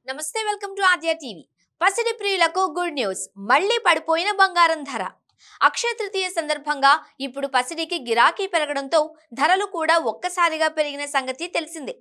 నమస్తే welcome to Aadya TV. పసిడి ప్రియులకు గుడ్ న్యూస్. మళ్ళీ పడిపోయిన బంగారం ధర. అక్షయ తృతీయ సందర్భంగా ఇప్పుడు పసిడికి గిరాకీ పెరగడంతో ధరలు కూడా ఒక్కసారిగా పెరిగిన సంగతి తెలిసిందే.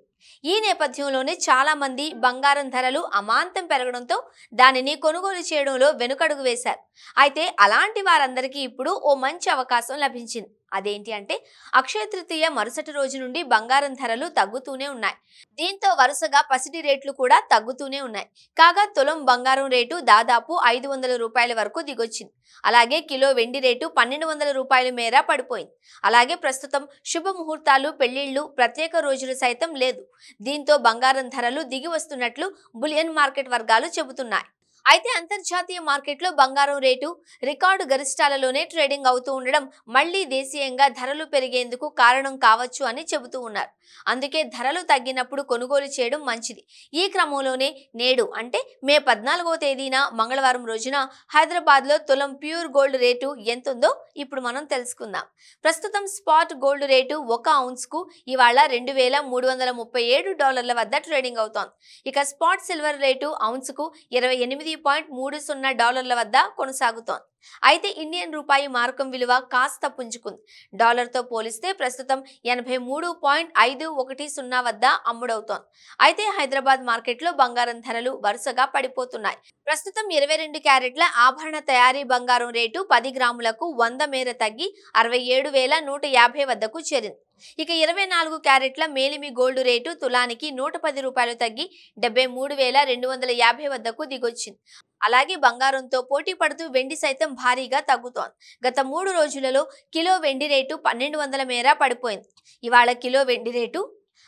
ఈ నేపథ్యంలోనే చాలా మంది బంగారం ధరలు అమాంతం పెరగడంతో దానిని కొనుగోలు చేయడంలో వెనుకడుగు వేశారు. అయితే అలాంటి వారందరికీ ఇప్పుడు ఓ మంచి అవకాశం లభించింది. అదేంటి అంటే అక్షయ తృతీయ మరుసటి రోజు నుండి బంగారం ధరలు తగ్గుతూనే ఉన్నాయి. దీంతో వరుసగా పసిడి రేట్లు కూడా తగ్గుతూనే ఉన్నాయి. కాగా తులం బంగారం రేటు దాదాపు 500 రూపాయల వరకు దిగొచ్చింది. అలాగే కిలో వెండి రేటు 1200 రూపాయల మేర పడిపోయింది. అలాగే ప్రస్తుతం శుభముహూర్తాలు, పెళ్లిళ్లు, ప్రత్యేక రోజులు సైతం లేదు. దీంతో బంగారం ధరలు దిగి వస్తున్నట్లు బులియన్ మార్కెట్ వర్గాలు చెబుతున్నాయి. అయితే అంతర్జాతీయ మార్కెట్లో బంగారం రేటు రికార్డు గరిష్టాలలోనే ట్రేడింగ్ అవుతూ ఉండడం మళ్లీ దేశీయంగా ధరలు పెరిగేందుకు కారణం కావచ్చు అని చెబుతూ ఉన్నారు. అందుకే ధరలు తగ్గినప్పుడు కొనుగోలు చేయడం మంచిది. ఈ క్రమంలోనే నేడు అంటే మే 14వ తేదీన మంగళవారం రోజున హైదరాబాద్లో తులం ప్యూర్ గోల్డ్ రేటు ఎంతుందో ఇప్పుడు మనం తెలుసుకుందాం. ప్రస్తుతం స్పాట్ గోల్డ్ రేటు 1 ఔన్స్కు ఇవాళ $2337 వద్ద ట్రేడింగ్ అవుతోంది. ఇక స్పాట్ సిల్వర్ రేటు ఔన్స్కు 28.30 వద్ద కొనసాగుతోంది. అయితే ఇండియన్ రూపాయి మారకం విలువ కాస్త పుంజుకుంది. డాలర్తో పోలిస్తే ప్రస్తుతం 83.510 వద్ద అమ్ముడవుతోంది. అయితే హైదరాబాద్ మార్కెట్లో బంగారం ధరలు వరుసగా పడిపోతున్నాయి. ప్రస్తుతం 22 క్యారెట్ల ఆభరణ తయారీ బంగారం రేటు 10 గ్రాములకు 100 మేర తగ్గి 67,150 వద్దకు చేరింది. ఇక 24 క్యారెట్ల మేలిమి గోల్డ్ రేటు తులానికి 110 రూపాయలు తగ్గి 73,250 వద్దకు దిగొచ్చింది. అలాగే బంగారంతో పోటీ పడుతూ వెండి సైతం భారీగా తగ్గుతోంది. గత 3 రోజులలో కిలో వెండి రేటు 1200 మేర పడిపోయింది. ఇవాళ కిలో వెండి రేటు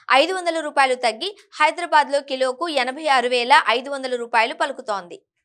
500 రూపాయలు తగ్గి హైదరాబాద్లో కిలోకు 86,500 రూపాయలు పలుకుతోంది.